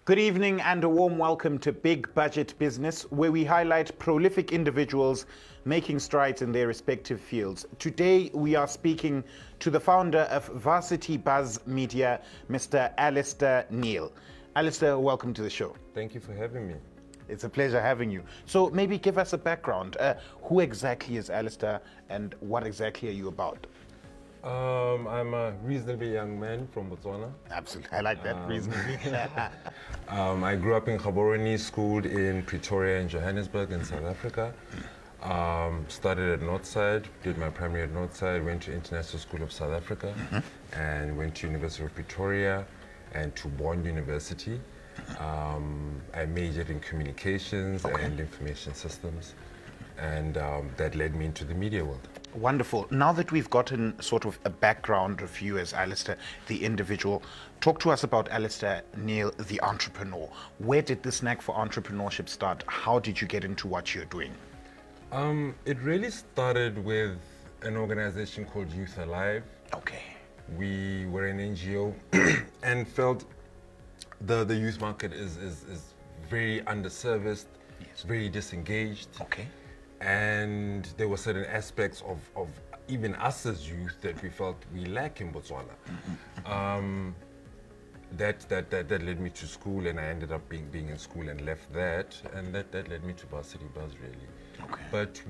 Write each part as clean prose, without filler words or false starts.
Good evening and a warm welcome to Big Budget Business, where we highlight prolific individuals making strides in their respective fields. Today we are speaking to the founder of Varsity Buzz Media, Mr. Alistair Neil. Alistair, welcome to the show. Thank you for having me. It's a pleasure having you. So maybe give us a background. Who exactly is Alistair and what exactly are you about? I'm a reasonably young man from Botswana. Absolutely, I like that reasonably. I grew up in Gaborone, schooled in Pretoria and Johannesburg in South Africa. Started at Northside, did my primary at Northside, went to International School of South Africa, and went to University of Pretoria and to Bond University. I majored in communications and information systems, and that led me into the media world. Wonderful. Now that we've gotten sort of a background of you as Alistair, the individual, talk to us about Alistair Neil, the entrepreneur. Where did this knack for entrepreneurship start? How did you get into what you're doing? It really started with an organization called Youth Alive. Okay. We were an NGO and felt the youth market is very underserviced, very disengaged. Okay. And there were certain aspects of even us as youth that we felt we lack in Botswana. That led me to school, and I ended up being in school and left that, and that led me to Varsity Buzz, really. Okay. But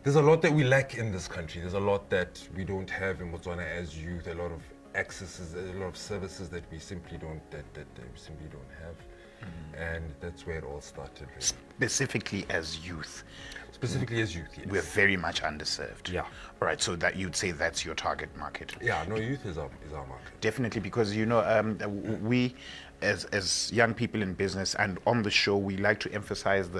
there's a lot that we lack in this country. There's a lot that we don't have in Botswana as youth. A lot of accesses, a lot of services that we simply don't have. And that's where it all started, really. Specifically as youth. Specifically as youth, yes. We're very much underserved. Yeah. All right, so that you'd say that's your target market. Yeah, no, youth is our market. Definitely, because we as young people in business and on the show, we like to emphasize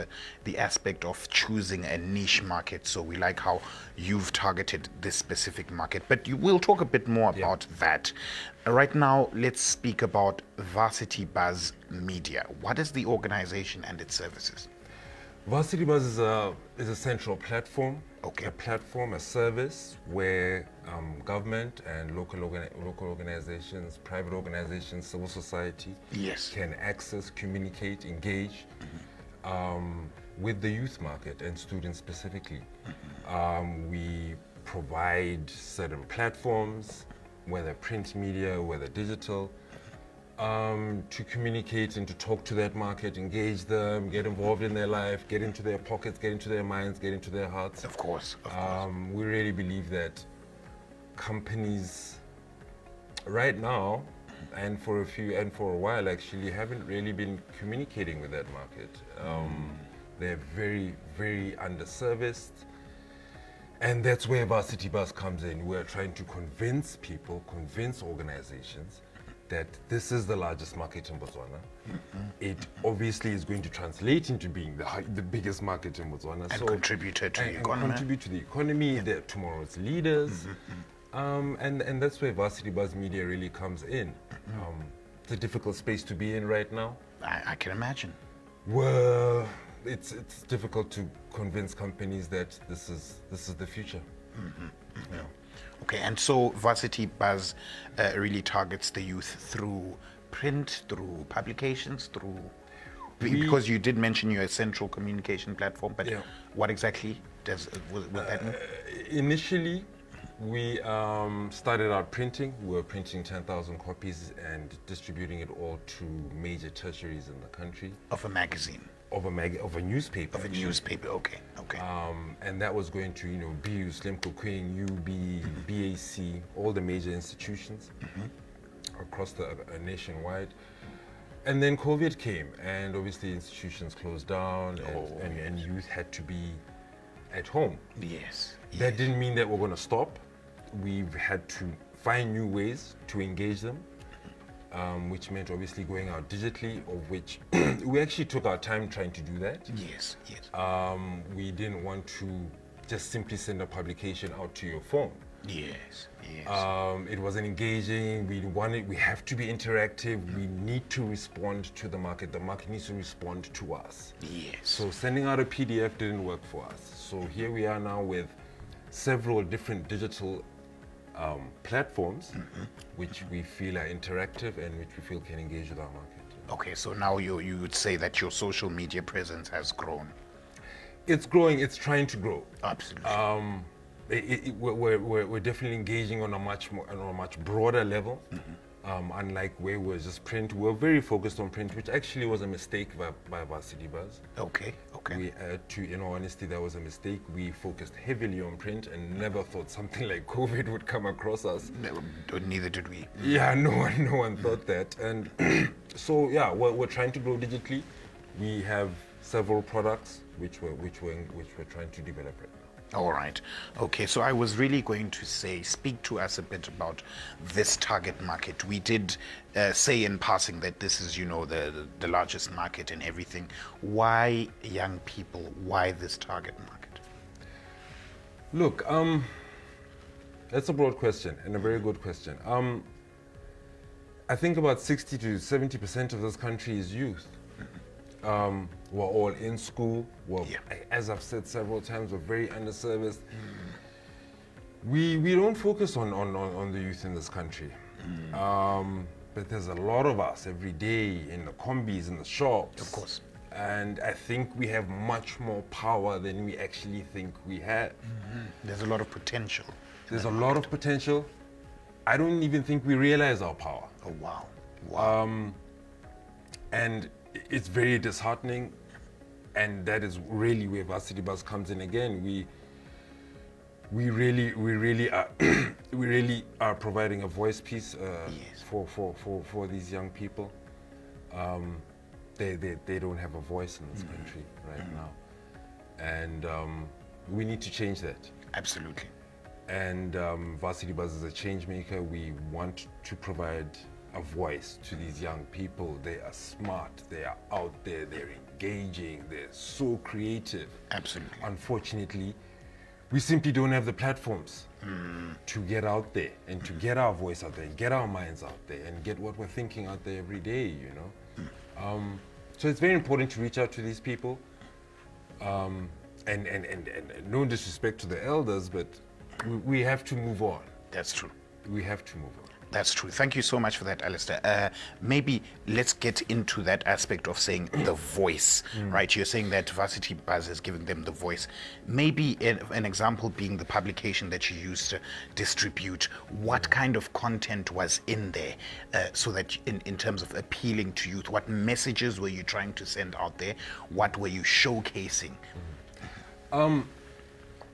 the aspect of choosing a niche market. So we like how you've targeted this specific market, but we'll talk a bit more about that. Right now, let's speak about Varsity Buzz Media. What is the organization and its services? Varsity Buzz is a central platform. Okay. A platform, a service where government and local organizations, private organizations, civil society can access, communicate, engage with the youth market and students specifically. We provide certain platforms, whether print media, whether digital, to communicate and to talk to that market, engage them, get involved in their life, get into their pockets, get into their minds, get into their hearts. Of course. We really believe that companies right now and for a while actually haven't really been communicating with that market. They're very, very underserviced. And that's where Varsity Buzz comes in. We're trying to convince people, convince organizations that this is the largest market in Botswana. It obviously is going to translate into being the biggest market in Botswana. And contribute to the economy. Contribute to the economy, tomorrow's leaders. And that's where Varsity Buzz Media really comes in. It's a difficult space to be in right now. I can imagine. Well, it's difficult to convince companies that this is the future. Yeah. Okay, and so Varsity Buzz really targets the youth through print, through publications, because you did mention you're a central communication platform, but what exactly would that mean? Initially, we started out printing. We were printing 10,000 copies and distributing it all to major tertiaries in the country. Of a magazine? Of a newspaper. Of a newspaper, okay. And that was going to, BU, Slim Kokwing, UB, BAC, all the major institutions across nationwide. And then COVID came, and obviously institutions closed down, and youth had to be at home. Yes. That didn't mean that we're going to stop. We've had to find new ways to engage them. Which meant obviously going out digitally, of which we actually took our time trying to do that. Yes. We didn't want to just simply send a publication out to your phone. Yes. It wasn't engaging. We have to be interactive. We need to respond to the market. The market needs to respond to us. Yes. So sending out a PDF didn't work for us. So here we are now with several different digital platforms which we feel are interactive and which we feel can engage with our market. Okay, so now you would say that your social media presence has grown. It's growing. It's trying to grow. Absolutely. We're definitely engaging on a much broader level. Unlike where we're just print, we're very focused on print, which actually was a mistake by Varsity Buzz. Okay. We in all honesty, that was a mistake. We focused heavily on print and never thought something like COVID would come across us. Neither did we. Yeah, no one thought that. And so yeah, we're trying to grow digitally. We have several products which we're trying to develop right now. All right. Okay, so I was really going to speak to us a bit about this target market. We did say in passing that this is, the largest market and everything. Why young people? Why this target market? Look, that's a broad question and a very good question. I think about 60 to 70% of this country is youth. We're all in school. As I've said several times, we're very underserviced. We don't focus on the youth in this country. But there's a lot of us every day in the combis, in the shops. Of course. And I think we have much more power than we actually think we have. There's a lot of potential. There's a lot of potential. I don't even think we realize our power. Oh, wow. And it's very disheartening, and that is really where Varsity Buzz comes in again. We really are providing a voice piece for these young people. They don't have a voice in this country right now, and we need to change that. Absolutely. And Varsity Buzz is a change maker. We want to provide a voice to these young people. They are smart, they are out there, they're engaging, they're so creative. Absolutely. Unfortunately, we simply don't have the platforms to get out there and to get our voice out there and get our minds out there and get what we're thinking out there every day, So it's very important to reach out to these people. And no disrespect to the elders, but we have to move on. That's true. We have to move on. That's true. Thank you so much for that, Alistair. Maybe let's get into that aspect of saying the voice, right? You're saying that Varsity Buzz is giving them the voice. Maybe an example being the publication that you used to distribute. What kind of content was in there so that in terms of appealing to youth, what messages were you trying to send out there? What were you showcasing?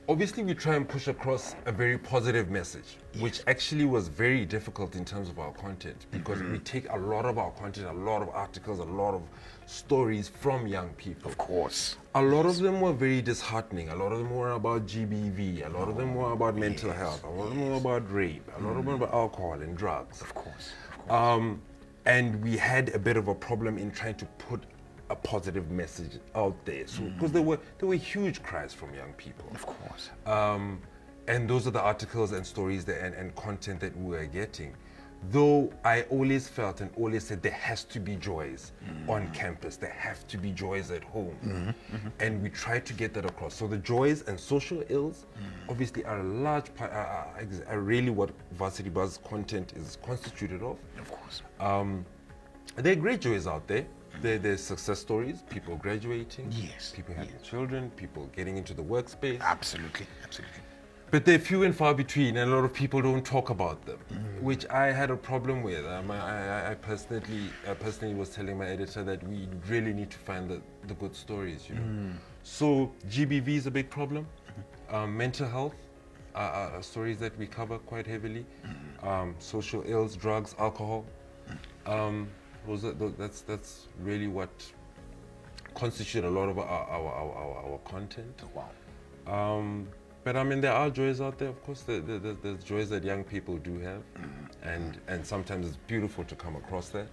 Obviously, we try and push across a very positive message, which actually was very difficult in terms of our content, because we take a lot of our content, a lot of articles, a lot of stories from young people. Of course. A lot of them were very disheartening. A lot of them were about GBV. A lot of them were about mental health. A lot of them were about rape. A lot of them were about alcohol and drugs. Of course. And we had a bit of a problem in trying to put a positive message out there, so because there were huge cries from young people. Of course. And those are the articles and stories and content that we were getting. Though I always felt and always said there has to be joys on campus, there have to be joys at home, and we try to get that across. So the joys and social ills obviously are a large part, are really what Varsity Buzz content is constituted of. Of course. There are great joys out there. There's success stories, people graduating, people having children, people getting into the workspace. Absolutely. But they're few and far between, and a lot of people don't talk about them, which I had a problem with. I personally was telling my editor that we really need to find the good stories, So GBV is a big problem. Mental health are stories that we cover quite heavily. Social ills, drugs, alcohol. That's really what constitute a lot of our content. Wow. But I mean, there are joys out there, of course. There's joys that young people do have, and sometimes it's beautiful to come across that.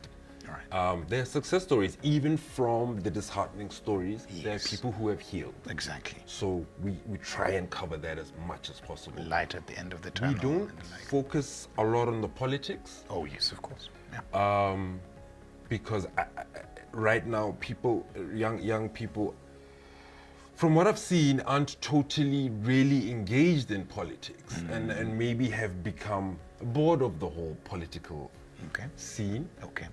All right. There are success stories, even from the disheartening stories. There are people who have healed. Exactly. So we try and cover that as much as possible. Light at the end of the tunnel. We don't focus a lot on the politics. Oh yes, of course. Yeah. Because right now, young people, from what I've seen, aren't totally really engaged in politics, and maybe have become bored of the whole political scene. Okay.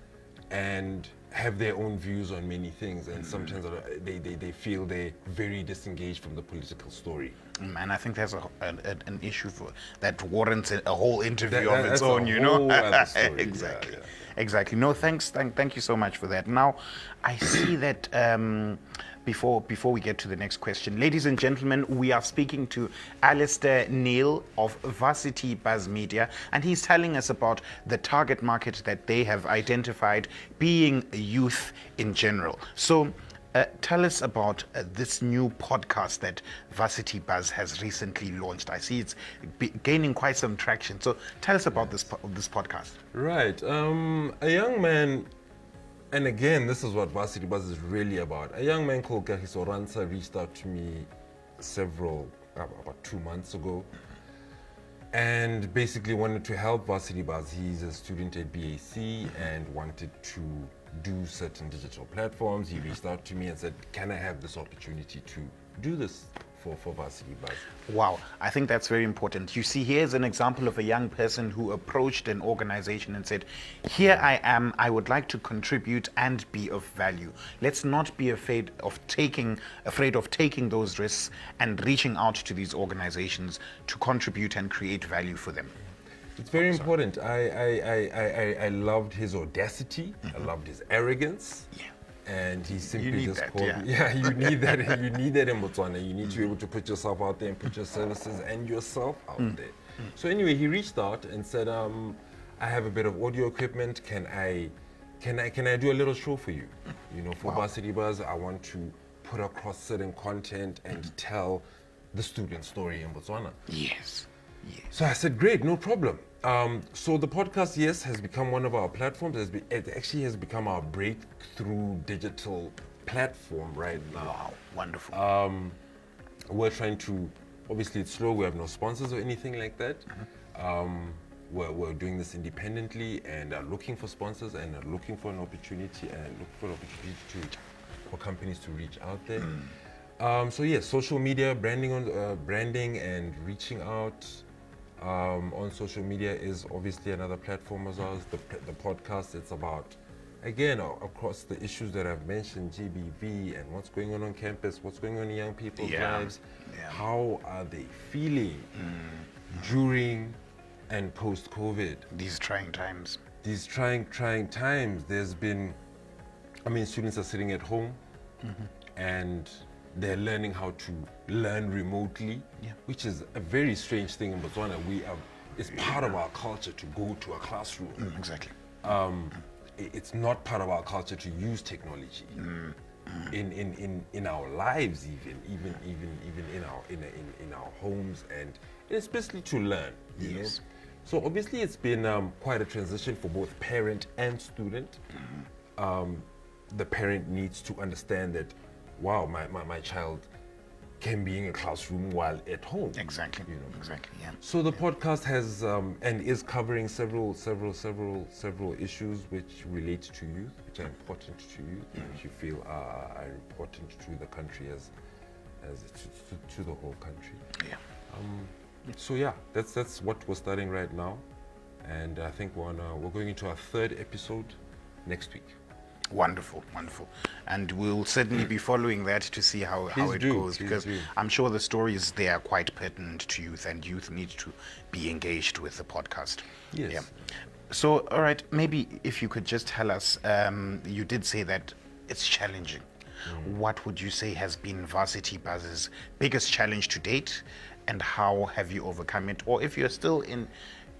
And have their own views on many things, and sometimes they feel they're very disengaged from the political story. And I think there's an issue for that warrants a whole interview of its That's own, a you know. whole other story. Exactly. Yeah. Exactly. No, thank you so much for that. Now, I see that before we get to the next question, ladies and gentlemen, we are speaking to Alistair Neil of Varsity Buzz Media, and he's telling us about the target market that they have identified being youth in general. So, tell us about this new podcast that Varsity Buzz has recently launched. I see it's gaining quite some traction. So tell us about this podcast. Right. A young man, and again, this is what Varsity Buzz is really about. A young man called Kagiso Ransa reached out to me about 2 months ago, and basically wanted to help Varsity Buzz. He's a student at BAC and wanted to do certain digital platforms. He reached out to me and said, can I have this opportunity to do this for Varsity Buzz? Wow, I think that's very important. You see, here's an example of a young person who approached an organization and said, here I am, I would like to contribute and be of value. Let's not be afraid of taking those risks and reaching out to these organizations to contribute and create value for them. It's very important. I loved his audacity. I loved his arrogance. Yeah. And he simply just that, called me. Yeah, you need that. You need that in Botswana. You need to be able to put yourself out there and put your services and yourself out there. So anyway, he reached out and said, I have a bit of audio equipment. Can I do a little show for you? You know, for Varsity Buzz, I want to put across certain content and tell the student story in Botswana. Yes. So I said, great, no problem. So the podcast, yes, has become one of our platforms. It actually has become our breakthrough digital platform right now. Wow, wonderful. We're trying to, obviously it's slow, we have no sponsors or anything like that. We're doing this independently and are looking for sponsors and are looking for an opportunity for companies to reach out there. So yes, social media, branding and reaching out on social media is obviously another platform as well as the podcast. It's about, again, across the issues that I've mentioned, GBV and what's going on campus, what's going on in young people's lives, how are they feeling during and post-COVID. These trying times. These trying times. There's been, students are sitting at home and they're learning how to learn remotely, which is a very strange thing in Botswana. It's part of our culture to go to a classroom. Exactly. It's not part of our culture to use technology in our lives, even in our homes, and especially to learn. You know? So obviously, it's been quite a transition for both parent and student. The parent needs to understand that, wow, my child can be in a classroom while at home. Exactly. Exactly. Yeah. So the podcast has and is covering several issues which relate to youth, which are important to youth, which you feel are important to the country as to the whole country. Yeah. So yeah, that's what we're starting right now, and I think we're going into our 3rd episode next week. Wonderful. And we'll certainly be following that to see how it goes, because I'm sure the stories there are quite pertinent to youth, and youth need to be engaged with the podcast. Yes. Yeah. So, all right, maybe if you could just tell us, you did say that it's challenging. What would you say has been Varsity Buzz's biggest challenge to date, and how have you overcome it? Or if you're still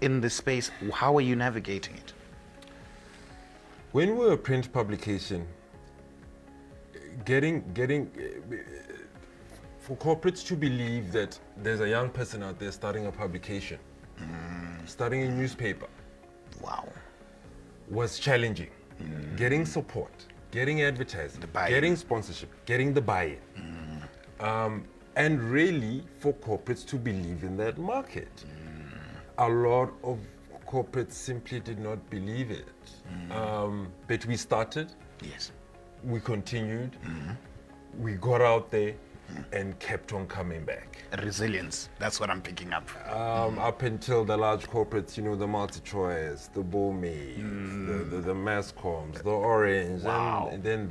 in the space, how are you navigating it? When we're a print publication, getting for corporates to believe that there's a young person out there starting a publication, starting a newspaper, was challenging. Getting support, getting advertising, getting sponsorship, getting the buy-in, and really for corporates to believe in that market. A lot of corporates simply did not believe it. But we started. Yes. We continued. We got out there. and kept on coming back. Resilience, that's what I'm picking up. Up until the large corporates, you know, the MultiChoice, the Bowmaids, the Mascoms, the Orange, Wow. and then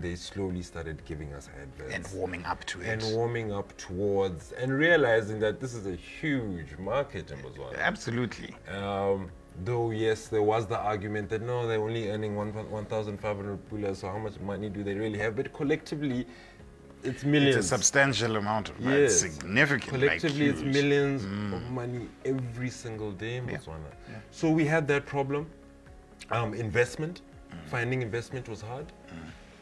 they slowly started giving us adverts. And warming up to it. And warming up towards, and realizing that this is a huge market in Botswana. Absolutely. Though, yes, there was the argument that no, they're only earning 1,500 pulas, so how much money do they really have? But collectively, it's millions. It's a substantial amount of money. It's significant. Collectively, like it's millions of money every single day in Botswana. Yeah. So we had that problem. Investment, finding investment was hard.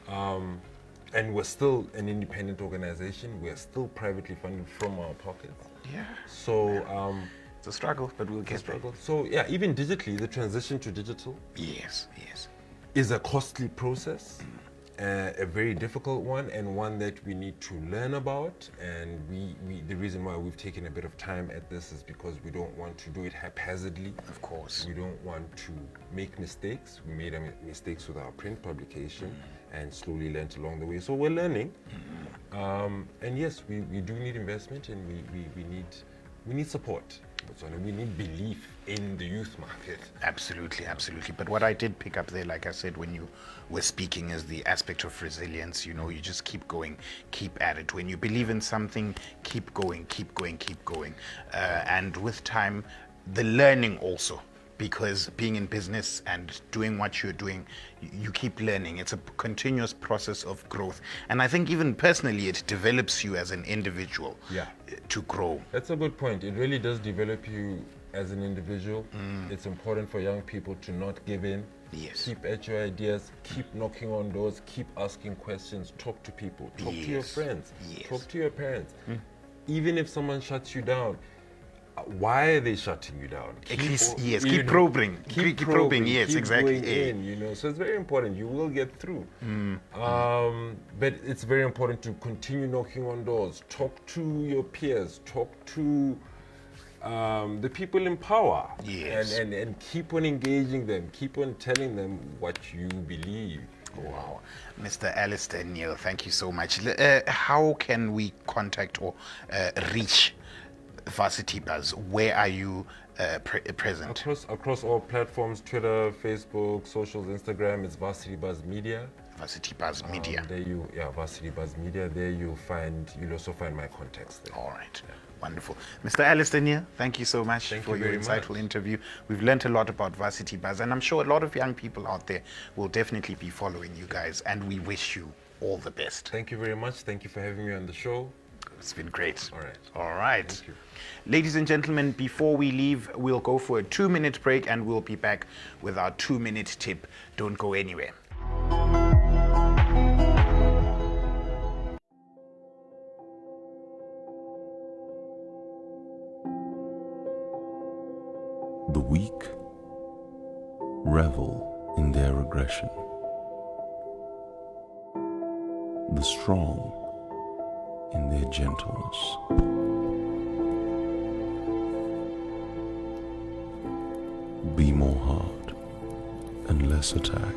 And we're still an independent organization. We're still privately funded from our pockets. Yeah. So it's a struggle, but we'll get there. So yeah, even digitally, the transition to digital Yes. is a costly process, a very difficult one, and one that we need to learn about. And the reason why we've taken a bit of time at this is because we don't want to do it haphazardly. Of course. We don't want to make mistakes. We made mistakes with our print publication and slowly learned along the way. So we're learning. And yes, we do need investment, and we need support. We need belief in the youth market. Absolutely. But what I did pick up there, like I said, when you were speaking, is the aspect of resilience. You know, you just keep going, keep at it. When you believe in something, keep going. And with time, the learning also. Because being in business and doing what you're doing, you keep learning. It's a continuous process of growth. And I think even personally, it develops you as an individual to grow. That's a good point. It really does develop you as an individual. It's important for young people to not give in. Yes. Keep at your ideas, keep knocking on doors, keep asking questions, talk to people, talk to your friends, talk to your parents. Even if someone shuts you down, why are they shutting you down? Keep probing. Keep probing. Yes, keep exactly. Going in, you know, so it's very important. You will get through. But it's very important to continue knocking on doors. Talk to your peers. Talk to the people in power. Yes. And keep on engaging them. Keep on telling them what you believe. Wow. Mr. Alistair Neil, thank you so much. How can we contact or reach Varsity Buzz? Where are you present? Across all platforms, Twitter, Facebook, socials, Instagram. It's Varsity Buzz Media. Varsity Buzz Media. Varsity Buzz Media. There you'll also find my contacts there. All right. Yeah. Wonderful. Mr. Alistair Neil, thank you so much for your insightful interview. We've learned a lot about Varsity Buzz, and I'm sure a lot of young people out there will definitely be following you guys, and we wish you all the best. Thank you very much. Thank you for having me on the show. It's been great. All right. Thank you. Ladies and gentlemen, before we leave, we'll go for a 2-minute break, and we'll be back with our 2-minute tip. Don't go anywhere. The weak revel in their aggression. The strong in their gentleness. Be more hard and less attack.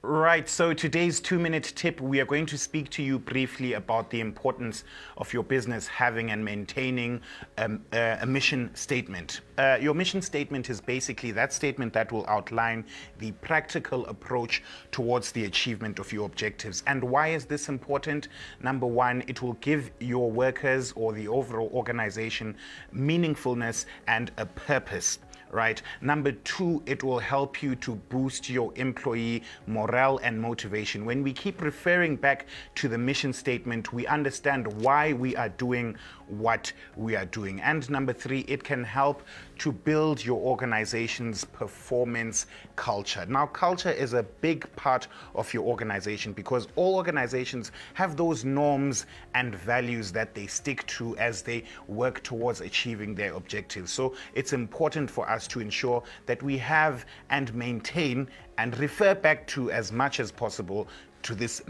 Right, so today's 2-minute tip, we are going to speak to you briefly about the importance of your business having and maintaining a mission statement. Your mission statement is basically that statement that will outline the practical approach towards the achievement of your objectives. And why is this important? Number one, it will give your workers or the overall organization meaningfulness and a purpose. right? Number two, it will help you to boost your employee morale and motivation. When we keep referring back to the mission statement, we understand why we are doing what we are doing. And number three, it can help to build your organization's performance culture. Now, culture is a big part of your organization because all organizations have those norms and values that they stick to as they work towards achieving their objectives. So it's important for us to ensure that we have and maintain and refer back to as much as possible to this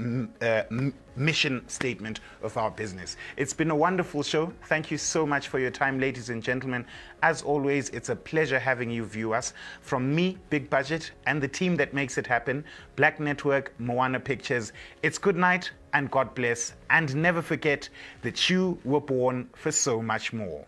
mission statement of our business. It's been a wonderful show. Thank you so much for your time, ladies and gentlemen. As always, it's a pleasure having you view us. From me, Big Budget, and the team that makes it happen, Black Network, Moana Pictures, it's good night and God bless. And never forget that you were born for so much more.